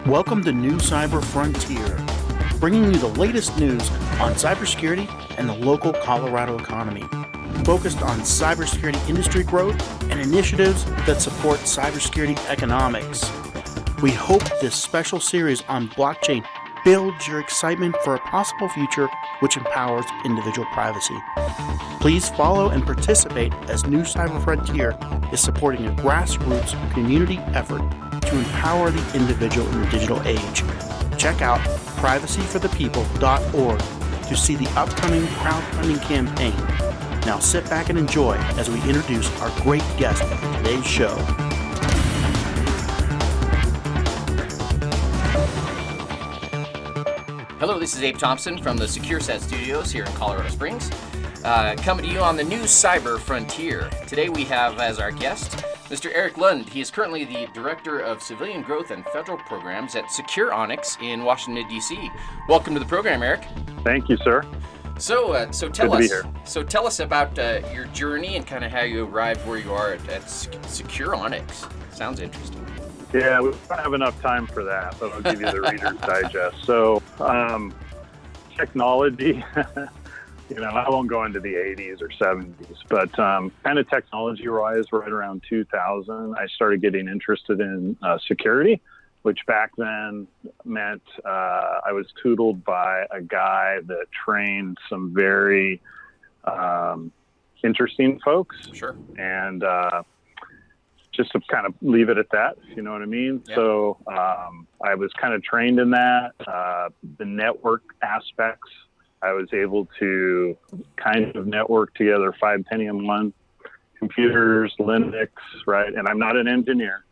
Welcome to New Cyber Frontier, bringing you the latest news on cybersecurity and the local Colorado economy, focused on cybersecurity industry growth and initiatives that support cybersecurity economics. We hope this special series on blockchain builds your excitement for a possible future which empowers individual privacy. Please follow and participate as New Cyber Frontier is supporting a grassroots community effort to empower the individual in the digital age. Check out privacyforthepeople.org to see the upcoming crowdfunding campaign. Now sit back and enjoy as we introduce our great guest for today's show. Hello, this is Abe Thompson from the Securovix studios here in Colorado Springs, coming to you on the New Cyber Frontier. Today we have as our guest Mr. Erik Lund. He is currently the Director of Civilian Growth and Federal Programs at Securovix in Washington, D.C. Welcome to the program, Erik. Thank you, sir. So tell us about your journey and kind of how you arrived where you are at Securovix. Sounds interesting. Yeah, we don't have enough time for that, but I'll give you the Reader's Digest. So, technology, I won't go into the 80s or 70s, but kind of technology-wise, right around 2000, I started getting interested in security, which back then meant I was tutored by a guy that trained some very interesting folks. Sure. And just to kind of leave it at that, if you know what I mean. Yep. So I was kind of trained in that. The network aspects, I was able to kind of network together 5 Pentium 1 computers, Linux, right? And I'm not an engineer.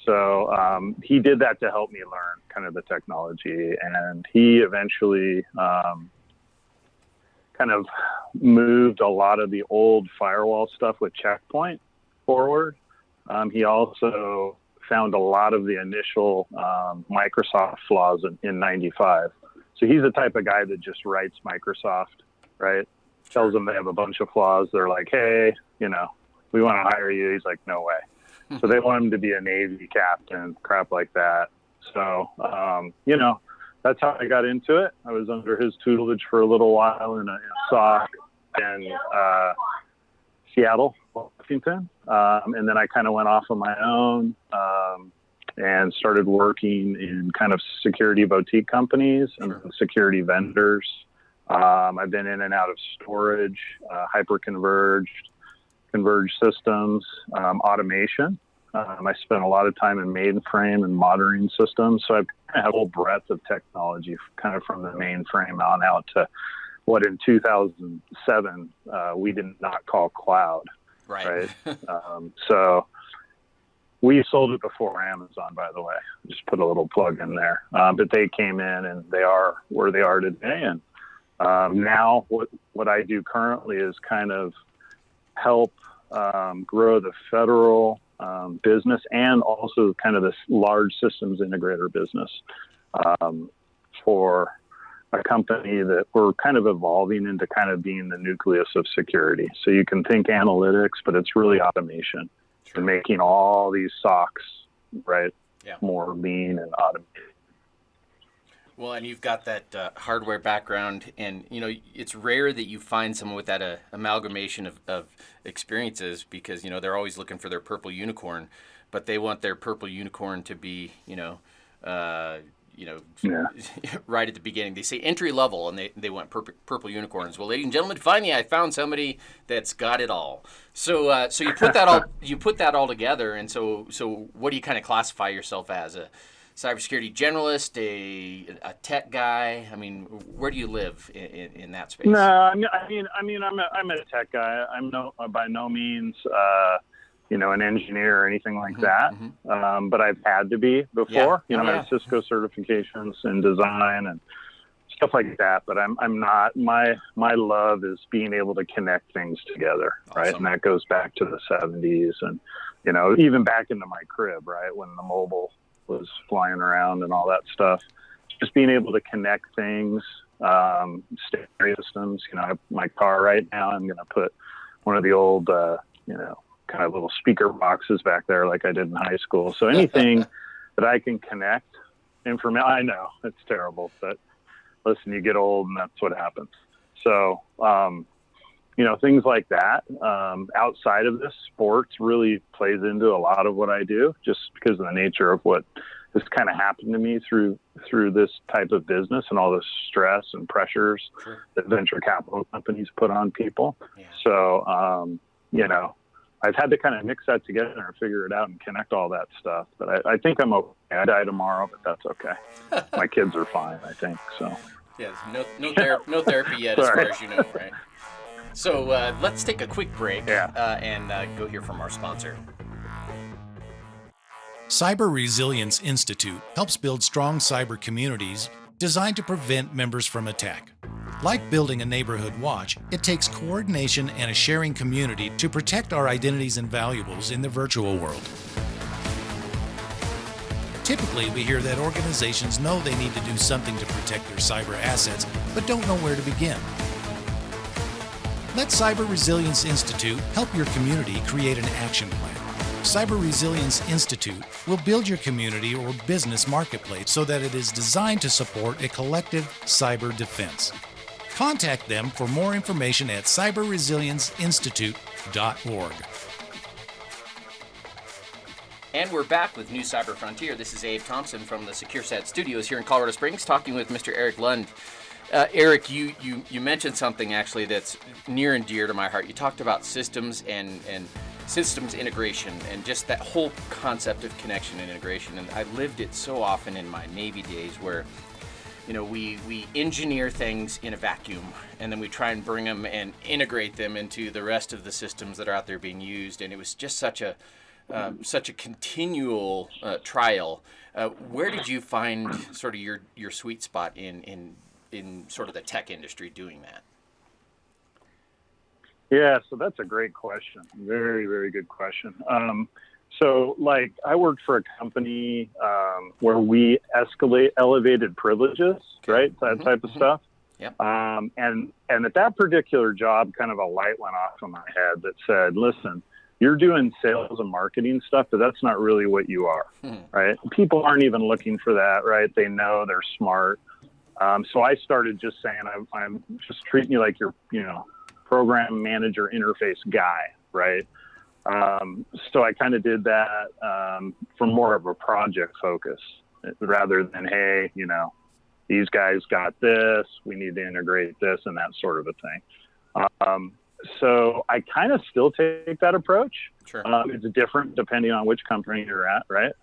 So he did that to help me learn kind of the technology. And he eventually kind of moved a lot of the old firewall stuff with Checkpoint forward. He also found a lot of the initial Microsoft flaws in 95. So he's the type of guy that just writes Microsoft, right? Tells them they have a bunch of flaws. They're like, hey, we want to hire you. He's like, no way. So they want him to be a Navy captain, crap like that. So, that's how I got into it. I was under his tutelage for a little while in a SOC in Seattle, Washington. And then I kind of went off on my own and started working in kind of security boutique companies and security vendors. I've been in and out of storage, hyper-converged systems, automation. I spent a lot of time in mainframe and monitoring systems. So I've kind of had a whole breadth of technology kind of from the mainframe on out to what in 2007 we did not call cloud. Right. So we sold it before Amazon, by the way. Just put a little plug in there. But they came in and they are where they are today. And now what I do currently is kind of help grow the federal business and also kind of this large systems integrator business for a company that we're kind of evolving into kind of being the nucleus of security. So you can think analytics, but it's really automation and making all these SOCs, right, more lean and automated. Well, and you've got that hardware background, and, it's rare that you find someone with that amalgamation of experiences because, they're always looking for their purple unicorn, but they want their purple unicorn to be, right at the beginning. They say entry level, and they want purple unicorns. Well, ladies and gentlemen, finally, I found somebody that's got it all. So you put that all together, and so what do you kind of classify yourself as? A cybersecurity generalist, a tech guy? I mean, where do you live in that space? No, I'm a tech guy. I'm by no means an engineer or anything like that. But I've had to be before. I have Cisco certifications in design and stuff like that. But I'm not. My love is being able to connect things together, right? Awesome. And that goes back to the 70s and even back into my crib, right, when the mobile was flying around and all that stuff. Just being able to connect things, stereo systems. I have my car right now. I'm going to put one of the old kind of little speaker boxes back there like I did in high school. So anything that I can connect information, I know it's terrible, but listen, you get old and that's what happens. So, things like that, outside of this, sports really plays into a lot of what I do, just because of the nature of what has kind of happened to me through this type of business and all the stress and pressures that venture capital companies put on people. Yeah. So, I've had to kind of mix that together and figure it out and connect all that stuff. But I think I'm okay. I die tomorrow, but that's okay. My kids are fine, I think. So. Yeah, no therapy yet, as far as you know, right? So let's take a quick break and go hear from our sponsor. Cyber Resilience Institute helps build strong cyber communities designed to prevent members from attack. Like building a neighborhood watch, it takes coordination and a sharing community to protect our identities and valuables in the virtual world. Typically, we hear that organizations know they need to do something to protect their cyber assets, but don't know where to begin. Let Cyber Resilience Institute help your community create an action plan. Cyber Resilience Institute will build your community or business marketplace so that it is designed to support a collective cyber defense. Contact them for more information at cyberresilienceinstitute.org. And we're back with New Cyber Frontier. This is Abe Thompson from the Securovix studios here in Colorado Springs, talking with Mr. Erik Lund. Erik, you mentioned something actually that's near and dear to my heart. You talked about systems and systems integration and just that whole concept of connection and integration. And I lived it so often in my Navy days where, we engineer things in a vacuum and then we try and bring them and integrate them into the rest of the systems that are out there being used. And it was just such a continual trial. Where did you find sort of your sweet spot in sort of the tech industry doing that? Yeah, so that's a great question. Very, very good question. So I worked for a company where we elevated privileges, right? That type of stuff. Yep. And at that particular job, kind of a light went off in my head that said, listen, you're doing sales and marketing stuff, but that's not really what you are, right? People aren't even looking for that, right? They know, they're smart. So I started just saying, I'm just treating you like your, program manager interface guy, right? So I kind of did that for more of a project focus rather than, hey, these guys got this, we need to integrate this and that sort of a thing. So I kind of still take that approach. Sure. It's different depending on which company you're at, right?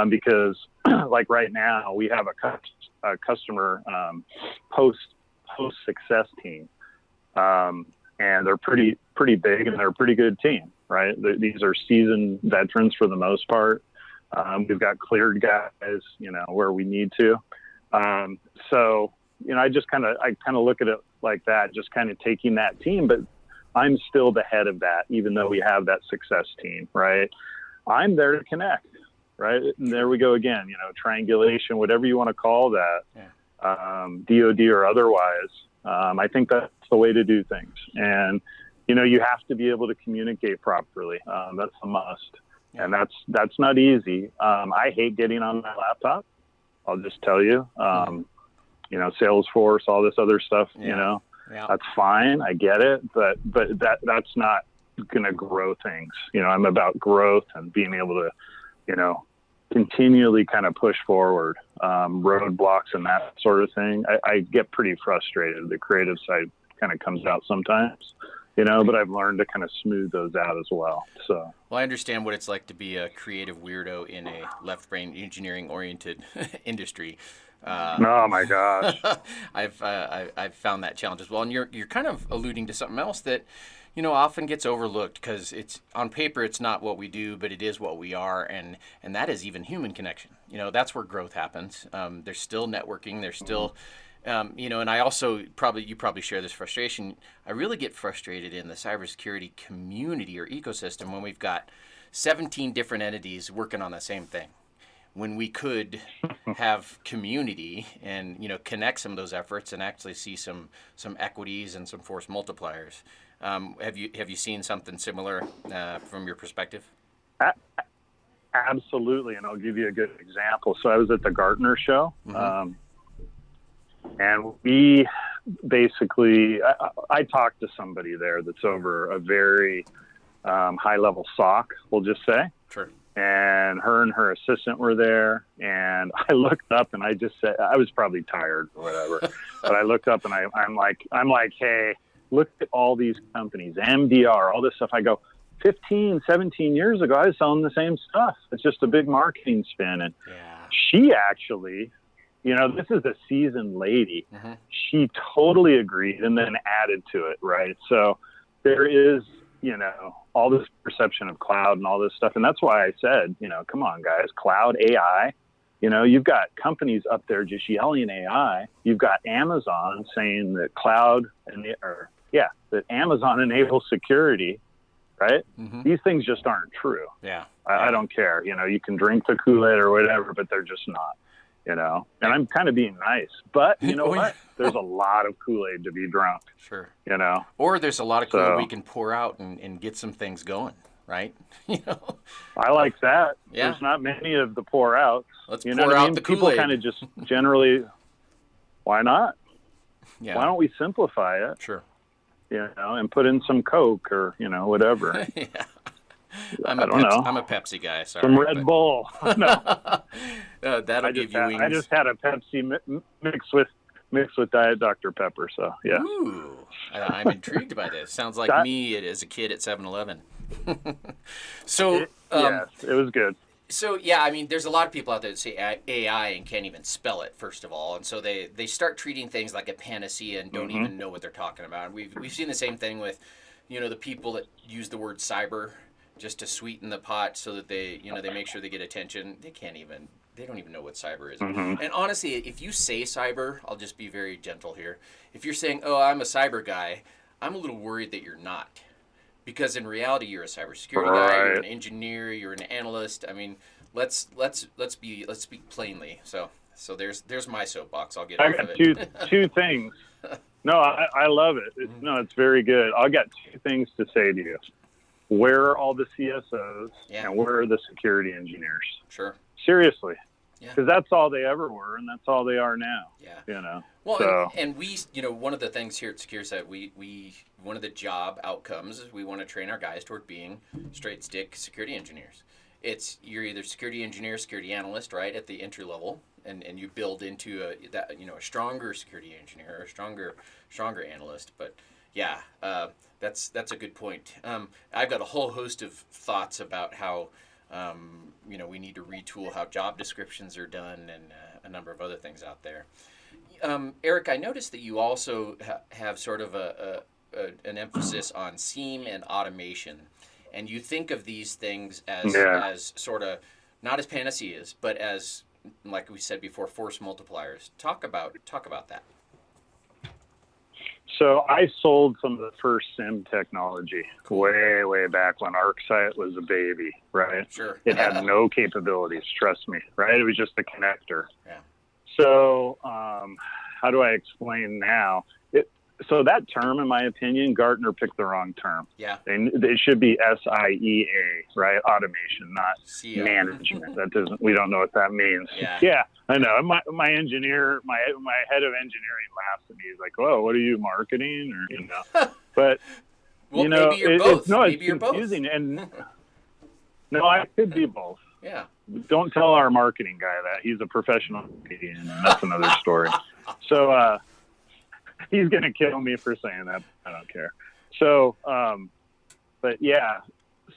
Because like right now we have a customer post success team, and they're pretty big and they're a pretty good team, right? These are seasoned veterans for the most part. We've got cleared guys, where we need to. So I kind of look at it like that, just kind of taking that team, but I'm still the head of that, even though we have that success team, right? I'm there to connect, right? And there we go again, triangulation, whatever you want to call that, DOD or otherwise. I think that's the way to do things. And, you have to be able to communicate properly. That's a must. Yeah. And that's not easy. I hate getting on my laptop. I'll just tell you, Salesforce, all this other stuff, that's fine. I get it. But that's not going to grow things. I'm about growth and being able to, continually kind of push forward, roadblocks and that sort of thing. I get pretty frustrated. The creative side kind of comes out sometimes, but I've learned to kind of smooth those out as well. So, I understand what it's like to be a creative weirdo in a left brain engineering oriented industry. Oh my gosh. I've found that challenge as well. And you're kind of alluding to something else that, often gets overlooked because it's on paper, it's not what we do, but it is what we are. And that is even human connection. That's where growth happens. There's still networking. There's still, and I also you probably share this frustration. I really get frustrated in the cybersecurity community or ecosystem when we've got 17 different entities working on the same thing. When we could have community and connect some of those efforts and actually see some equities and some force multipliers. Have you seen something similar from your perspective? Absolutely, and I'll give you a good example. So I was at the Gartner show, and we basically, I talked to somebody there that's over a very high-level SOC, we'll just say. Sure. And her assistant were there, and I looked up and I just said, I was probably tired or whatever, but I looked up and I'm like, hey, look at all these companies, MDR, all this stuff. I go, 15, 17 years ago, I was selling the same stuff. It's just a big marketing spin. And she actually, this is a seasoned lady. She totally agreed and then added to it, right? So there is, all this perception of cloud and all this stuff. And that's why I said, come on, guys, cloud, AI. You've got companies up there just yelling AI. You've got Amazon saying that that Amazon enables security. Right? These things just aren't true. I don't care. You can drink the Kool-Aid or whatever, but they're just not, and I'm kind of being nice, but you know what? There's a lot of Kool-Aid to be drunk. Sure. Or there's a lot of Kool-Aid we can pour out and get some things going, right? I like that. Yeah. There's not many of the pour outs. Let's pour out the Kool-Aid. People kind of just generally, why not? Yeah. Why don't we simplify it? Sure. And put in some Coke or, whatever. Yeah. I don't know. I'm a Pepsi guy. Sorry. Some Red Bull. No. That'll give you wings. I just had a Pepsi mixed with Diet Dr. Pepper. So, yeah. Ooh, I'm intrigued by this. Sounds like me as a kid at 7-Eleven. So, yes, it was good. So, yeah, I mean, there's a lot of people out there that say AI and can't even spell it, first of all. And so they start treating things like a panacea and don't even know what they're talking about. We've seen the same thing with, the people that use the word cyber just to sweeten the pot so that they make sure they get attention. They don't even know what cyber is. And honestly, if you say cyber, I'll just be very gentle here. If you're saying, oh, I'm a cyber guy, I'm a little worried that you're not. Because in reality, you're a cybersecurity guy, you're an engineer, you're an analyst. I mean, let's speak plainly. So there's my soapbox. I'll get off of it. I got two things. No, I love it. It's very good. I got two things to say to you. Where are all the CSOs and where are the security engineers? Sure. Seriously. Because that's all they ever were, and that's all they are now. Yeah. Well, and we, one of the things here at SecureSite, we one of the job outcomes is we want to train our guys toward being straight stick security engineers. You're either security engineer, security analyst, right, at the entry level, and you build into a stronger security engineer, or a stronger analyst. But yeah, that's a good point. I've got a whole host of thoughts about how. We need to retool how job descriptions are done and a number of other things out there. Erik, I noticed that you also have sort of an emphasis on SIEM and automation, and you think of these things as sort of not as panaceas, but as, like we said before, force multipliers. Talk about that. So I sold some of the first SIM technology way back when ArcSight was a baby, right? Sure. It had no capabilities, trust me, right? It was just a connector. Yeah. So how do I explain now? So that term, in my opinion, Gartner picked the wrong term. Yeah. It should be SIEA, right? Automation, not management. We don't know what that means. Yeah. I know. My engineer, my head of engineering laughs at me. He's like, "Whoa, what are you, marketing?" Or but well, maybe you're both. Maybe you're confusing. Both. And no, I could be both. Yeah. Don't tell our marketing guy that. He's a professional comedian, and that's another story. So he's gonna kill me for saying that. I don't care. So, but yeah.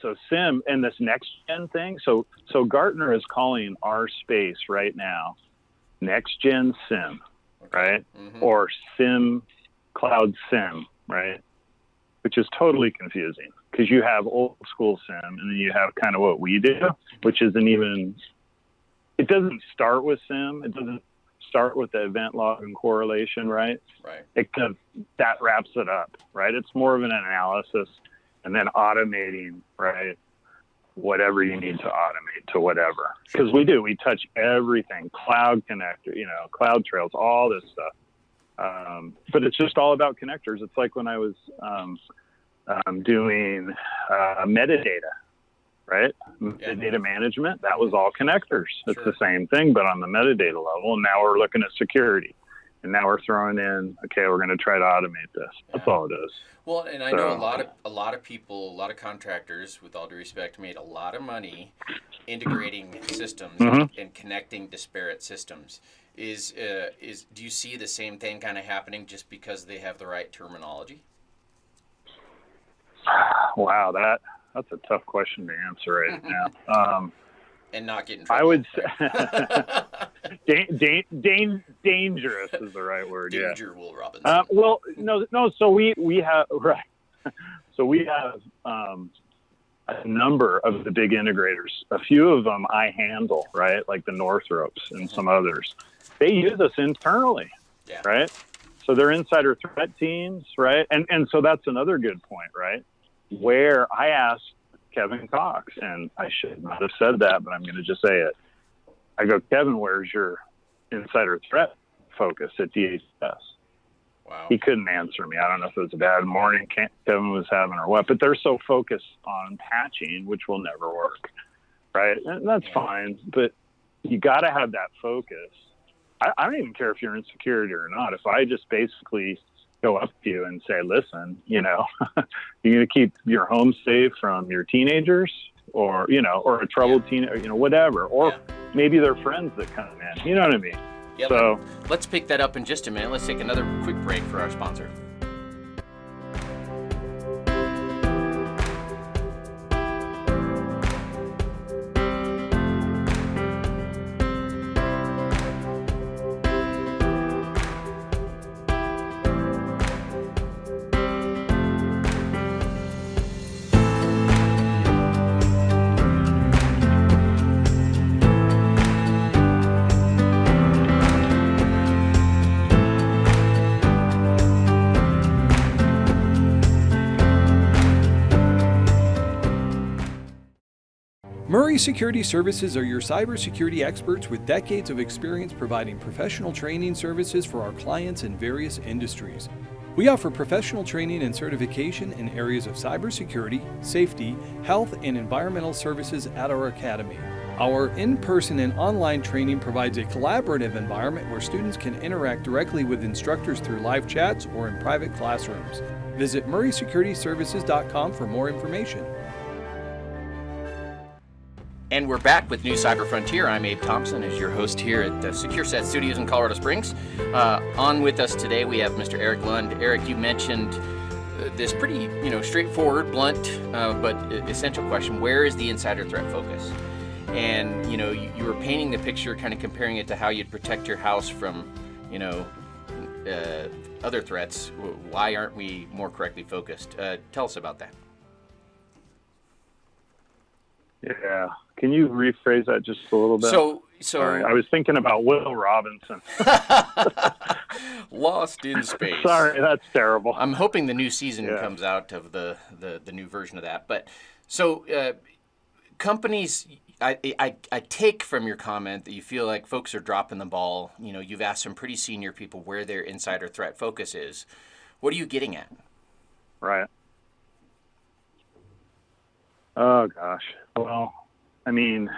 So SIM and this next gen thing. So Gartner is calling our space right now next gen SIM, right? Or SIM, cloud SIM, right? Which is totally confusing because you have old school SIM and then you have kind of what we do, which isn't even. It doesn't start with SIM. It doesn't start with the event log and correlation, right? Right. That wraps it up, right? It's more of an analysis. And then automating, right? Whatever you need to automate to whatever. Because we touch everything, cloud connector, cloud trails, all this stuff. But it's just all about connectors. It's like when I was doing metadata, right? Metadata management, that was all connectors. It's the same thing, but on the metadata level. And now we're looking at security. And now we're throwing in, okay, we're going to try to automate this. That's all it is. Well, and I know a lot of people, a lot of contractors, with all due respect, made a lot of money integrating systems and connecting disparate systems. Do you see the same thing kind of happening just because they have the right terminology? Wow, that's a tough question to answer right now. And not get in trouble. I would say dangerous is the right word. Danger, Will Robinson. Well, no. So we have right. So we have a number of the big integrators. A few of them I handle, right? Like the Northrops and some others. They use us internally, right? So they're insider threat teams, right? And so that's another good point, right? Where I asked Kevin Cox, and I should not have said that, but I'm going to just say it. I go, Kevin, where's your insider threat focus at DHS? Wow. He couldn't answer me. I don't know if it was a bad morning Kevin was having or what, but they're so focused on patching, which will never work, right? And that's fine, but you got to have that focus. I don't even care if you're in security or not. If I just basically go up to you and say, listen, you're going to keep your home safe from your teenagers or a troubled teenager, whatever, or maybe they're friends that come in, you know what I mean? Yep. So let's pick that up in just a minute. Let's take another quick break for our sponsor. Murray Security Services are your cybersecurity experts with decades of experience providing professional training services for our clients in various industries. We offer professional training and certification in areas of cybersecurity, safety, health, and environmental services at our academy. Our in-person and online training provides a collaborative environment where students can interact directly with instructors through live chats or in private classrooms. Visit murraysecurityservices.com for more information. And we're back with New Cyber Frontier. I'm Abe Thompson, as your host here at the SecureSet Studios in Colorado Springs. On with us today, we have Mr. Erik Lund. Erik, you mentioned this pretty, straightforward, blunt, but essential question: where is the insider threat focus? And you were painting the picture, kind of comparing it to how you'd protect your house from, other threats. Why aren't we more correctly focused? Tell us about that. Yeah. Can you rephrase that just a little bit? So sorry, I was thinking about Will Robinson. Lost in Space. Sorry, that's terrible. I'm hoping the new season comes out of the new version of that. But so companies, I take from your comment that you feel like folks are dropping the ball. You've asked some pretty senior people where their insider threat focus is. What are you getting at? Right. Oh gosh. Well, I mean,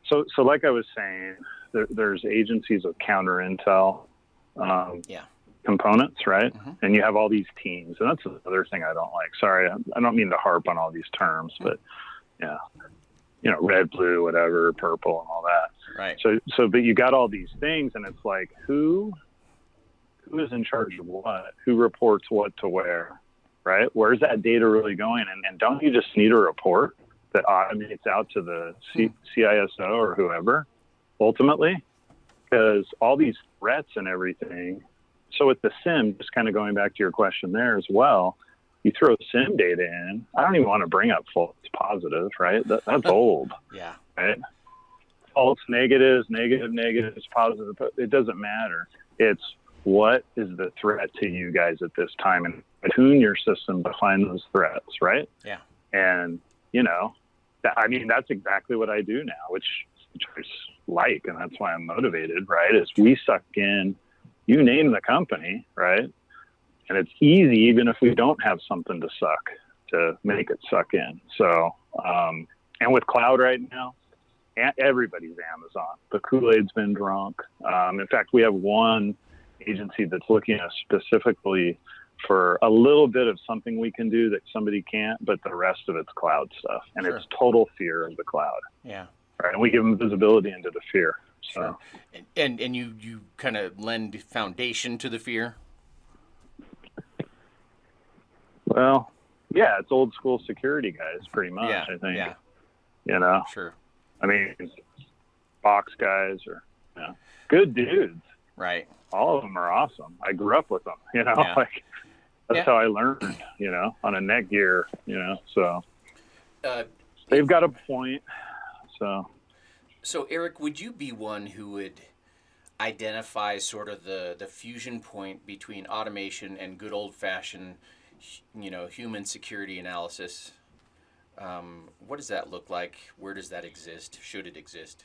so like I was saying, there's agencies of counter intel components, right? Mm-hmm. And you have all these teams, and that's another thing I don't like. Sorry, I don't mean to harp on all these terms, but red, blue, whatever, purple, and all that. Right. So, but you got all these things, and it's like who is in charge of what? Who reports what to where? Right? Where's that data really going? And don't you just need a report that automates out to the CISO or whoever, ultimately? Because all these threats and everything. So with the SIM, just kind of going back to your question there as well, you throw SIM data in. I don't even want to bring up false positives, right? That's old. Yeah. Right? False negatives, negatives, positive. It doesn't matter. It's what is the threat to you guys at this time, and tune your system to find those threats, right? Yeah. And, that's exactly what I do now, which I like, and that's why I'm motivated, right? Is we suck in, you name the company, right? And it's easy, even if we don't have something to suck, to make it suck in. So, and with cloud right now, everybody's Amazon. The Kool-Aid's been drunk. In fact, we have one agency that's looking at us specifically for a little bit of something we can do that somebody can't, but the rest of it's cloud stuff. And Sure. it's total fear of the cloud. Yeah. Right. And we give them visibility into the fear. So. Sure. And you kind of lend foundation to the fear? Well, yeah, it's old school security guys, pretty much, Yeah. I think. Yeah. You know? Sure. I mean, box guys are good dudes. Right. All of them are awesome. I grew up with them, you know, Yeah. like that's Yeah. how I learned, you know, on a Netgear, you know, so they've got a point. So Erik, would you be one who would identify sort of the fusion point between automation and good old fashioned, human security analysis? What does that look like? Where does that exist? Should it exist?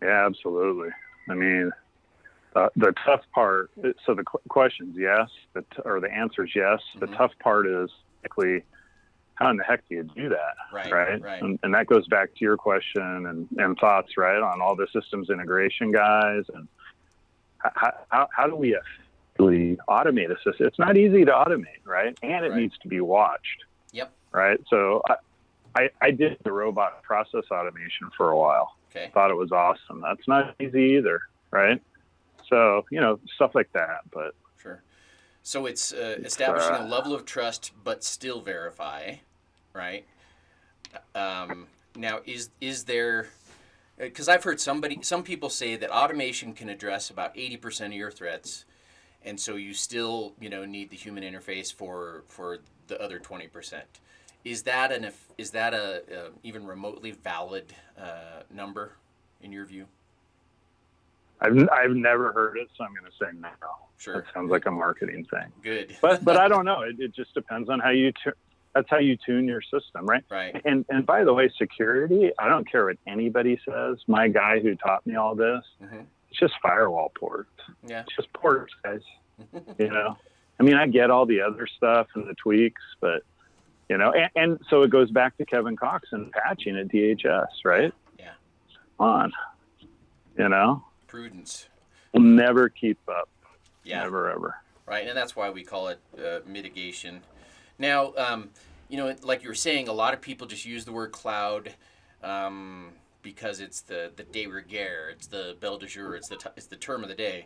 yeah, absolutely. I mean, the tough part, so the question's yes, or the answer's yes. The tough part is likely, how in the heck do you do that? Right. And that goes back to your question and thoughts, right, on all the systems integration guys. And how do we effectively automate a system? It's not easy to automate, right? And it needs to be watched. Yep. Right. So I did the robot process automation for a while. Okay. Thought it was awesome. That's not easy either. Right. So, stuff like that, but. Sure. So it's establishing a level of trust, but still verify, right? Now, is there? Because I've heard some people say that automation can address about 80% of your threats, and so you still need the human interface for the other 20%. Is that a even remotely valid number in your view? I've never heard it, so I'm going to say no. Sure. That sounds like a marketing thing. Good. But I don't know. It just depends on how you that's how you tune your system, right? Right. And by the way, security, I don't care what anybody says. My guy who taught me all this, it's just firewall ports. Yeah. It's just ports, guys. I mean, I get all the other stuff and the tweaks, but and so it goes back to Kevin Cox and patching at DHS, right? Yeah. Come on, Prudence. We'll never keep up. Yeah. Never, ever. Right, and that's why we call it mitigation. Now, like you were saying, a lot of people just use the word cloud because it's the de rigueur, it's the belle de jour, it's the term of the day.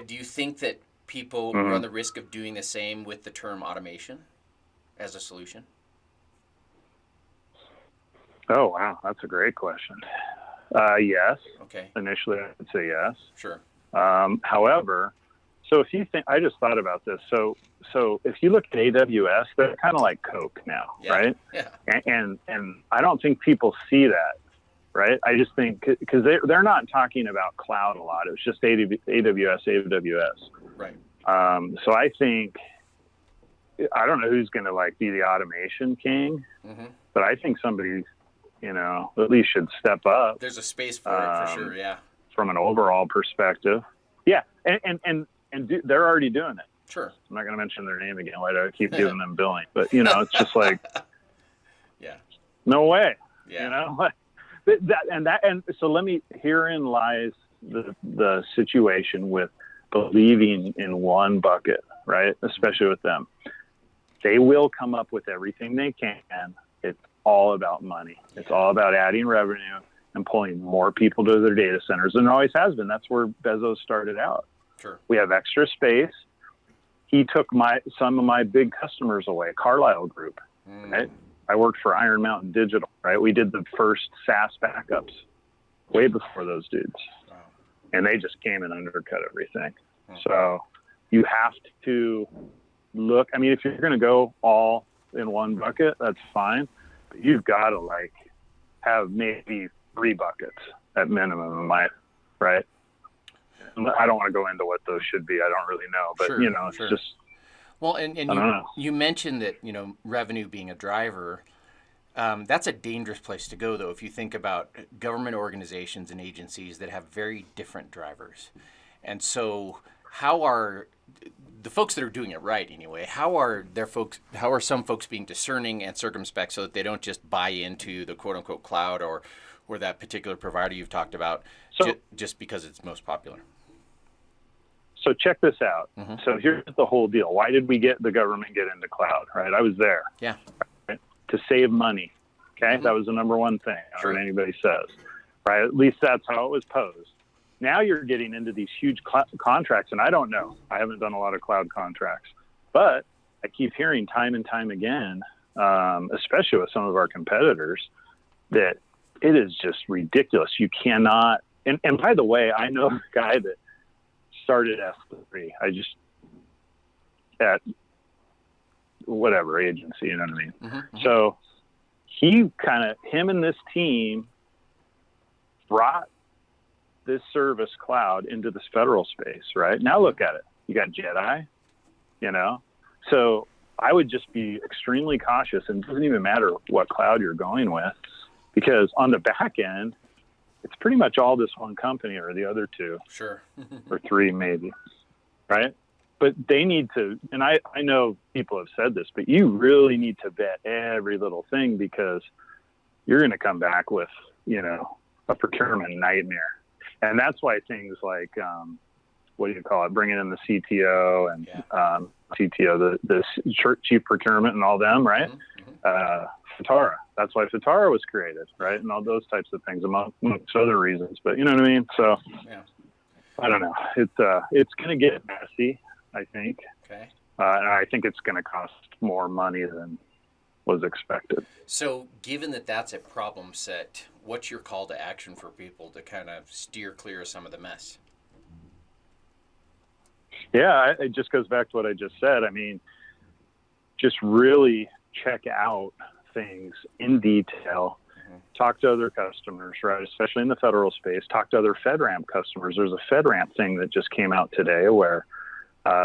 Do you think that people run the risk of doing the same with the term automation as a solution? Oh, wow. That's a great question. Yes. Okay. Initially, I would say yes. Sure. However, so if you think, I just thought about this. So if you look at AWS, they're kind of like Coke now, right? Yeah. And I don't think people see that, right? I just think because they're not talking about cloud a lot. It's just AWS. Right. So I think, I don't know who's going to be the automation king, but I think somebody, at least should step up. There's a space for it for sure. Yeah. From an overall perspective. Yeah. And they're already doing it. Sure. I'm not going to mention their name again. Why do I keep giving them billing? But, it's just like, yeah, no way, yeah. And so herein lies the situation with believing in one bucket, right? Especially with them. They will come up with everything they can. It's all about money. It's all about adding revenue and pulling more people to their data centers. And it always has been. That's where Bezos started out. Sure. We have extra space. He took some of my big customers away, Carlyle Group, right? I worked for Iron Mountain Digital, right? We did the first SaaS backups way before those dudes. Wow. And they just came and undercut everything. So you have to look, I mean, if you're going to go all in one bucket, that's fine. But you've got to have maybe 3 buckets at minimum right? I don't want to go into what those should be. I don't really know, but sure, it's sure. just. Well, and you mentioned that, revenue being a driver, that's a dangerous place to go, though, if you think about government organizations and agencies that have very different drivers. And so how are the folks that are doing it right anyway, how are some folks being discerning and circumspect so that they don't just buy into the quote unquote cloud or that particular provider you've talked about just because it's most popular? So check this out. Mm-hmm. So here's the whole deal. Why did the government get into cloud, right? I was there. Yeah. Right? To save money. Okay. Mm-hmm. That was the number one thing I heard anybody says, right? At least that's how it was posed. Now you're getting into these huge contracts, and I don't know. I haven't done a lot of cloud contracts, but I keep hearing time and time again, especially with some of our competitors, that it is just ridiculous. You cannot, and by the way, I know the guy that started S3. At whatever agency, you know what I mean? Mm-hmm. So him and this team brought this service cloud into this federal space, right? Now look at it. You got Jedi, So I would just be extremely cautious, and it doesn't even matter what cloud you're going with, because on the back end, it's pretty much all this one company or the other two. Sure. Or three maybe, right? But they need to, and I know people have said this, but you really need to vet every little thing, because you're going to come back with, a procurement nightmare. And that's why things like, bringing in the CTO and CTO, the chief procurement and all them, right? Mm-hmm. FITARA. That's why FITARA was created, right? And all those types of things, amongst other reasons. But you know what I mean? So, I don't know. It's going to get messy, I think. Okay. And I think it's going to cost more money than was expected. So, given that that's a problem set, what's your call to action for people to kind of steer clear of some of the mess? Yeah, it just goes back to what I just said. I mean, just really check out things in detail. Mm-hmm. Talk to other customers, right? Especially in the federal space. Talk to other FedRAMP customers. There's a FedRAMP thing that just came out today where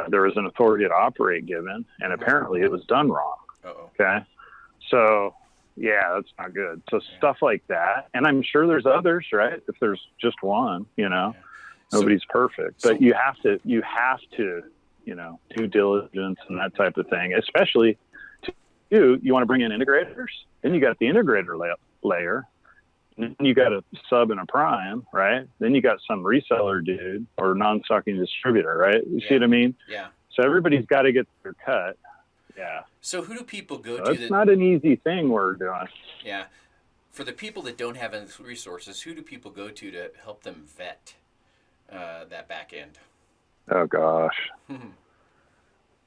there was an authority to operate given, and apparently it was done wrong. Uh-oh. Okay. So, yeah, that's not good. So stuff like that. And I'm sure there's others, right? If there's just one, nobody's perfect. But you have to, due diligence and that type of thing, especially you want to bring in integrators, then you got the integrator layer, and then you got a sub and a prime, right? Then you got some reseller dude or non-stocking distributor, right? You see what I mean? Yeah. So everybody's got to get their cut. Yeah. So who do people go to? It's not an easy thing we're doing. Yeah. For the people that don't have any resources, who do people go to help them vet that back end? Oh, gosh.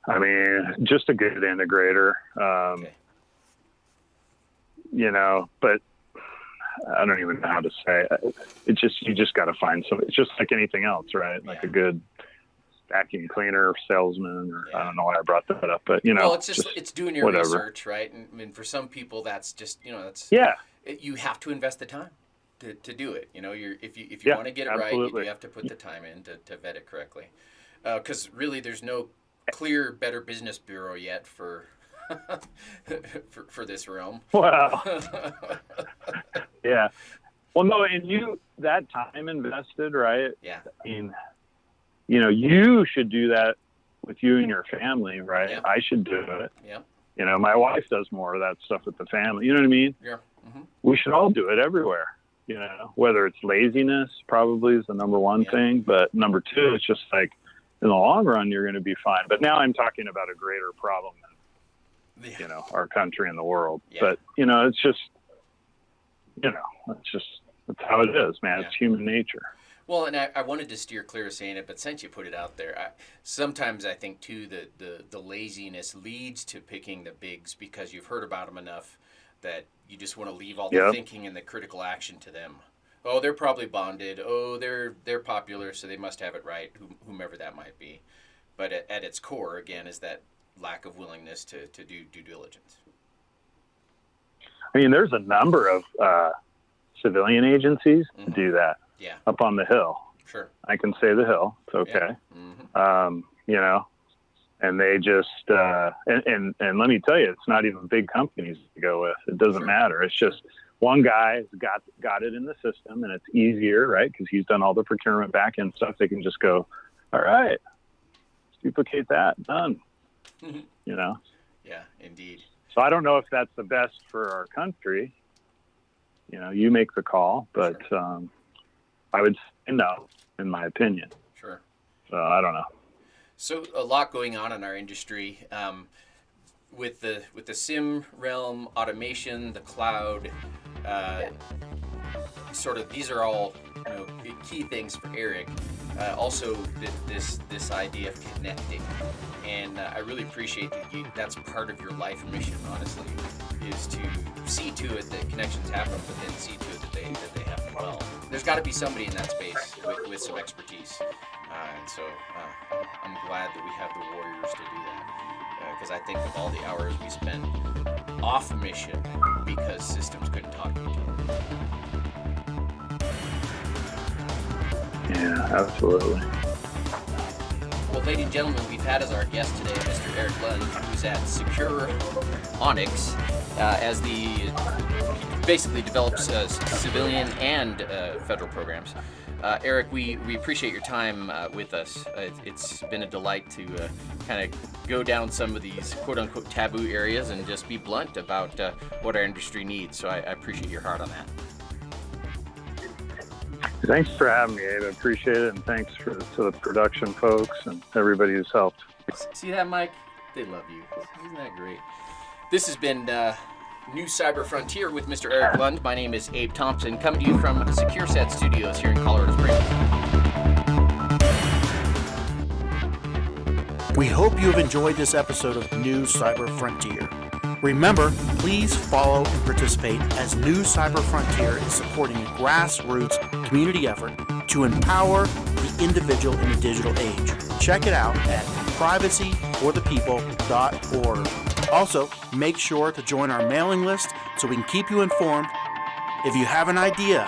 I mean, just a good integrator, okay. But I don't even know how to say it. You just got to find somebody. It's just like anything else, right? Like a good vacuum cleaner salesman, or I don't know why I brought that up, but well, it's doing your research, right? And I mean, for some people, that's just you have to invest the time to do it. If you want to get it absolutely. Right, you have to put the time in to vet it correctly. Because really, there's no clear Better Business Bureau yet for for this realm. Wow. Yeah. Well, no, and that time invested, right? Yeah. I mean, you should do that with you and your family, right? Yeah. I should do it. Yeah. My wife does more of that stuff with the family. You know what I mean? Yeah. Mm-hmm. We should all do it everywhere. Whether it's laziness probably is the number one thing, but number two, it's just like in the long run, you're going to be fine. But now I'm talking about a greater problem than, our country and the world. Yeah. But, it's just, that's how it is, man. Yeah. It's human nature. Well, and I wanted to steer clear of saying it, but since you put it out there, sometimes I think, too, that the laziness leads to picking the bigs because you've heard about them enough that you just want to leave all the thinking and the critical action to them. Oh, they're probably bonded. Oh, they're popular, so they must have it right, whomever that might be. But at its core, again, is that lack of willingness to do due diligence. I mean, there's a number of civilian agencies to do that. Yeah. Up on the Hill. Sure. I can say the Hill. It's okay. Yeah. Mm-hmm. And they just, and let me tell you, it's not even big companies to go with. It doesn't matter. It's just one guy's got it in the system, and it's easier, right? Because he's done all the procurement back end stuff. They can just go, all right, duplicate that, done. You know? Yeah, indeed. So I don't know if that's the best for our country. You know, you make the call, but Sure. I would say no, in my opinion. Sure. So I don't know. So a lot going on in our industry, with the sim realm, automation, the cloud. Sort of, these are all, you know, key things for Erik. Also, this idea of connecting, and I really appreciate that that's part of your life mission. Honestly, is to see to it that connections happen, but then see to it that they happen well. There's got to be somebody in that space with some expertise, and so I'm glad that we have the warriors to do that. Because I think of all the hours we spend off mission because systems couldn't talk to each other. Yeah, absolutely. Well, ladies and gentlemen, we've had as our guest today Mr. Erik Lund, who's at Securovix, as the basically develops civilian and federal programs. Erik, we appreciate your time with us. It's been a delight to kind of go down some of these quote-unquote taboo areas and just be blunt about what our industry needs. So I appreciate your heart on that. Thanks for having me, Abe. I appreciate it, and thanks to the production folks and everybody who's helped. See that, Mike? They love you. Isn't that great? This has been New Cyber Frontier with Mr. Erik Lund. My name is Abe Thompson, coming to you from SecureSet Studios here in Colorado Springs. We hope you have enjoyed this episode of New Cyber Frontier. Remember, please follow and participate as New Cyber Frontier is supporting a grassroots community effort to empower the individual in the digital age. Check it out at privacyforthepeople.org. Also, make sure to join our mailing list so we can keep you informed. If you have an idea,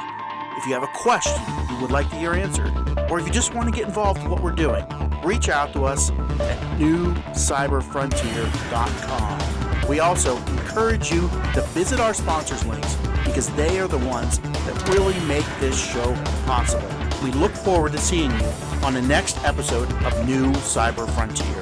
if you have a question you would like to hear answered, or if you just want to get involved in what we're doing, reach out to us at newcyberfrontier.com. We also encourage you to visit our sponsors links because they are the ones that really make this show possible. We look forward to seeing you on the next episode of New Cyber Frontier.